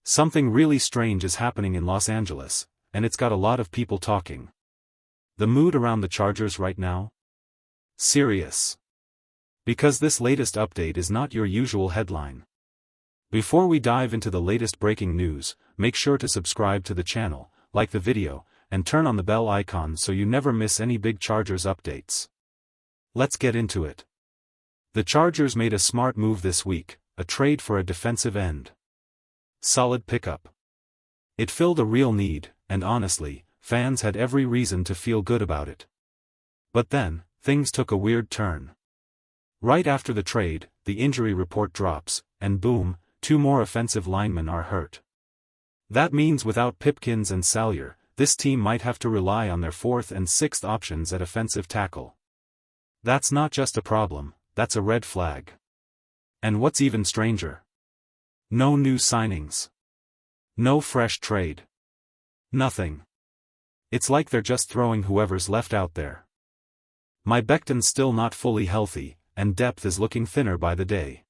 Something really strange is happening in Los Angeles, and it's got a lot of people talking. The mood around the Chargers right now? Serious. Because this latest update is not your usual headline. Before we dive into the latest breaking news, make sure to subscribe to the channel, like the video, and turn on the bell icon so you never miss any big Chargers updates. Let's get into it. The Chargers made a smart move this week, a trade for a defensive end. Solid pickup. It filled a real need, and honestly, fans had every reason to feel good about it. But then, things took a weird turn. Right after the trade, the injury report drops, and boom, 2 more offensive linemen are hurt. That means without Pipkins and Salyer, this team might have to rely on their 4th and 6th options at offensive tackle. That's not just a problem, that's a red flag. And what's even stranger? No new signings. No fresh trade. Nothing. It's like they're just throwing whoever's left out there. Becton's still not fully healthy, and depth is looking thinner by the day.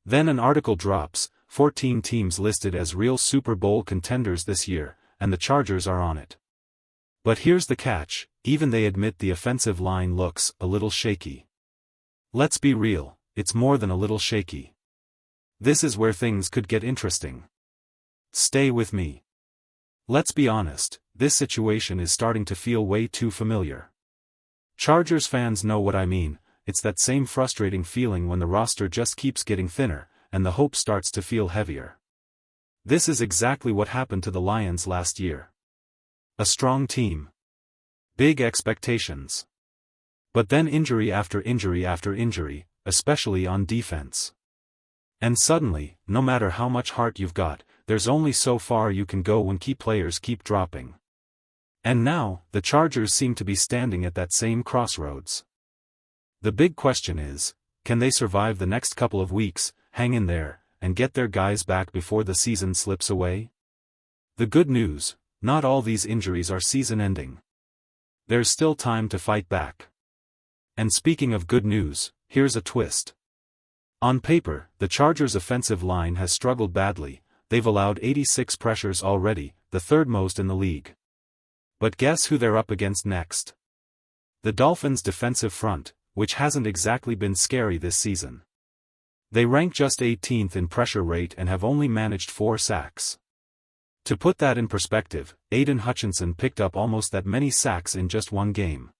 Then an article drops, 14 teams listed as real Super Bowl contenders this year, and the Chargers are on it. But here's the catch, even they admit the offensive line looks a little shaky. Let's be real, it's more than a little shaky. This is where things could get interesting. Stay with me. Let's be honest, this situation is starting to feel way too familiar. Chargers fans know what I mean, it's that same frustrating feeling when the roster just keeps getting thinner, and the hope starts to feel heavier. This is exactly what happened to the Lions last year. A strong team. Big expectations. But then injury after injury after injury, especially on defense. And suddenly, no matter how much heart you've got, there's only so far you can go when key players keep dropping. And now, the Chargers seem to be standing at that same crossroads. The big question is, can they survive the next couple of weeks, hang in there, and get their guys back before the season slips away? The good news, not all these injuries are season-ending. There's still time to fight back. And speaking of good news, here's a twist. On paper, the Chargers' offensive line has struggled badly, they've allowed 86 pressures already, the 3rd most in the league. But guess who they're up against next? The Dolphins' defensive front, which hasn't exactly been scary this season. They rank just 18th in pressure rate and have only managed 4 sacks. To put that in perspective, Aiden Hutchinson picked up almost that many sacks in just one game.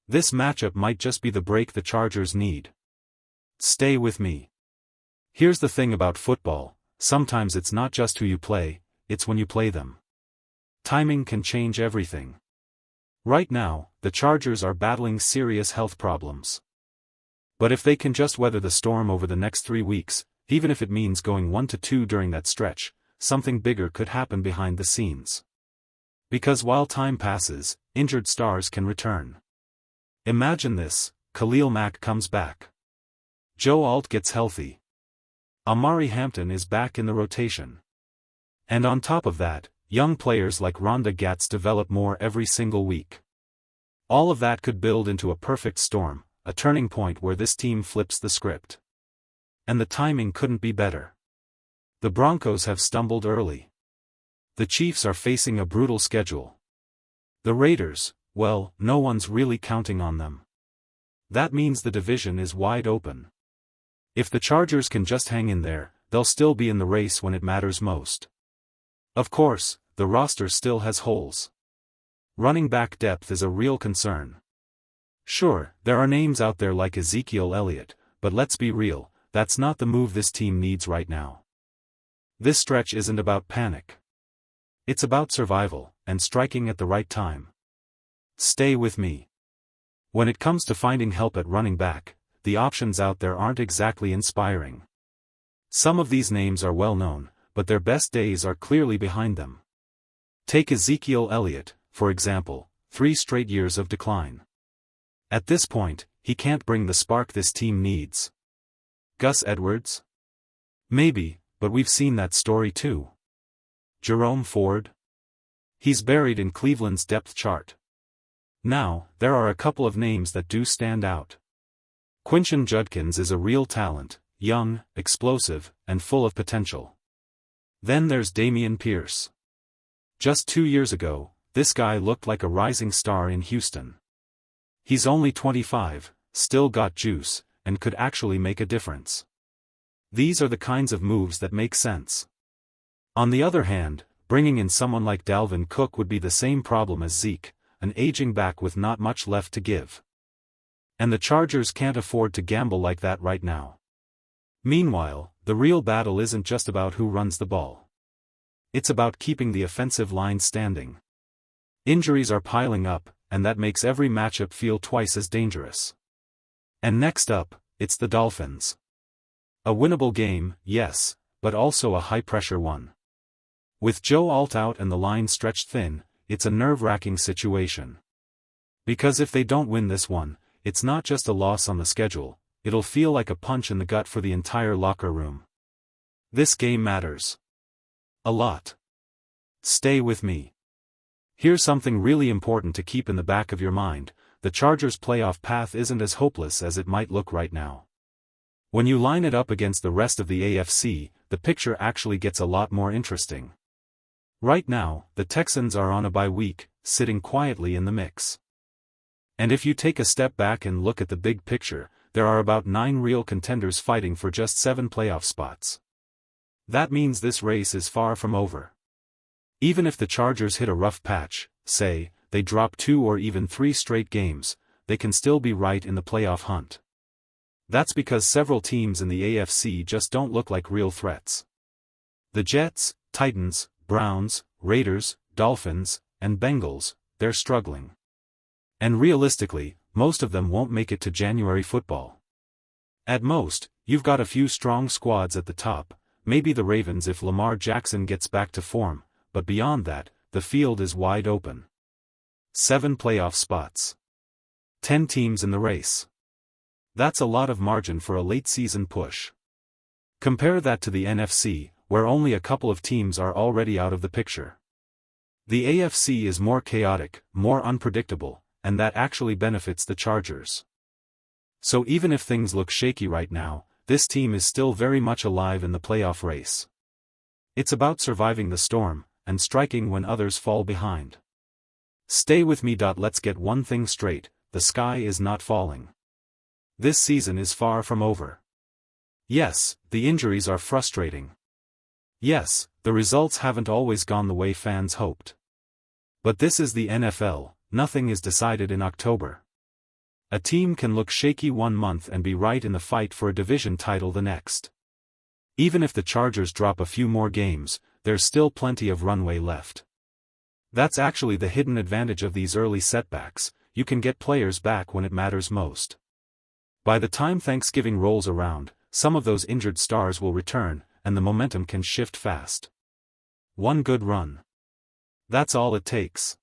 This matchup might just be the break the Chargers need. Stay with me. Here's the thing about football, sometimes it's not just who you play, it's when you play them. Timing can change everything. Right now, the Chargers are battling serious health problems. But if they can just weather the storm over the next 3 weeks, even if it means going 1-2 during that stretch, something bigger could happen behind the scenes. Because while time passes, injured stars can return. Imagine this, Khalil Mack comes back. Joe Alt gets healthy. Amari Hampton is back in the rotation. And on top of that, young players like Rhonda Gatz develop more every single week. All of that could build into a perfect storm, a turning point where this team flips the script. And the timing couldn't be better. The Broncos have stumbled early. The Chiefs are facing a brutal schedule. The Raiders, well, no one's really counting on them. That means the division is wide open. If the Chargers can just hang in there, they'll still be in the race when it matters most. Of course, the roster still has holes. Running back depth is a real concern. Sure, there are names out there like Ezekiel Elliott, but let's be real, that's not the move this team needs right now. This stretch isn't about panic. It's about survival, and striking at the right time. Stay with me. When it comes to finding help at running back, the options out there aren't exactly inspiring. Some of these names are well known, but their best days are clearly behind them. Take Ezekiel Elliott, for example, 3 straight years of decline. At this point, he can't bring the spark this team needs. Gus Edwards? Maybe, but we've seen that story too. Jerome Ford? He's buried in Cleveland's depth chart. Now, there are a couple of names that do stand out. Quinshon Judkins is a real talent, young, explosive, and full of potential. Then there's Dameon Pierce. Just 2 years ago, this guy looked like a rising star in Houston. He's only 25, still got juice, and could actually make a difference. These are the kinds of moves that make sense. On the other hand, bringing in someone like Dalvin Cook would be the same problem as Zeke, an aging back with not much left to give. And the Chargers can't afford to gamble like that right now. Meanwhile, the real battle isn't just about who runs the ball. It's about keeping the offensive line standing. Injuries are piling up, and that makes every matchup feel twice as dangerous. And next up, it's the Dolphins. A winnable game, yes, but also a high-pressure one. With Joe Alt out and the line stretched thin, it's a nerve-wracking situation. Because if they don't win this one, it's not just a loss on the schedule, it'll feel like a punch in the gut for the entire locker room. This game matters. A lot. Stay with me. Here's something really important to keep in the back of your mind: the Chargers' playoff path isn't as hopeless as it might look right now. When you line it up against the rest of the AFC, the picture actually gets a lot more interesting. Right now, the Texans are on a bye week, sitting quietly in the mix. And if you take a step back and look at the big picture, there are about 9 real contenders fighting for just 7 playoff spots. That means this race is far from over. Even if the Chargers hit a rough patch, say, they drop 2 or even 3 straight games, they can still be right in the playoff hunt. That's because several teams in the AFC just don't look like real threats. The Jets, Titans, Browns, Raiders, Dolphins, and Bengals, they're struggling. And realistically, most of them won't make it to January football. At most, you've got a few strong squads at the top, maybe the Ravens if Lamar Jackson gets back to form, but beyond that, the field is wide open. 7 playoff spots. 10 teams in the race. That's a lot of margin for a late-season push. Compare that to the NFC, where only a couple of teams are already out of the picture. The AFC is more chaotic, more unpredictable, and that actually benefits the Chargers. So even if things look shaky right now, this team is still very much alive in the playoff race. It's about surviving the storm, and striking when others fall behind. Stay with me. Let's get one thing straight: the sky is not falling. This season is far from over. Yes, the injuries are frustrating. Yes, the results haven't always gone the way fans hoped. But this is the NFL, nothing is decided in October. A team can look shaky one month and be right in the fight for a division title the next. Even if the Chargers drop a few more games, there's still plenty of runway left. That's actually the hidden advantage of these early setbacks: you can get players back when it matters most. By the time Thanksgiving rolls around, some of those injured stars will return, and the momentum can shift fast. One good run. That's all it takes.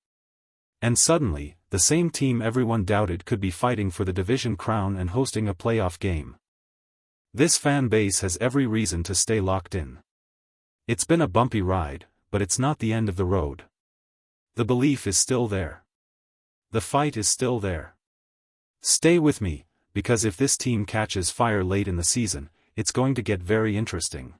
And suddenly, the same team everyone doubted could be fighting for the division crown and hosting a playoff game. This fan base has every reason to stay locked in. It's been a bumpy ride, but it's not the end of the road. The belief is still there. The fight is still there. Stay with me, because if this team catches fire late in the season, it's going to get very interesting.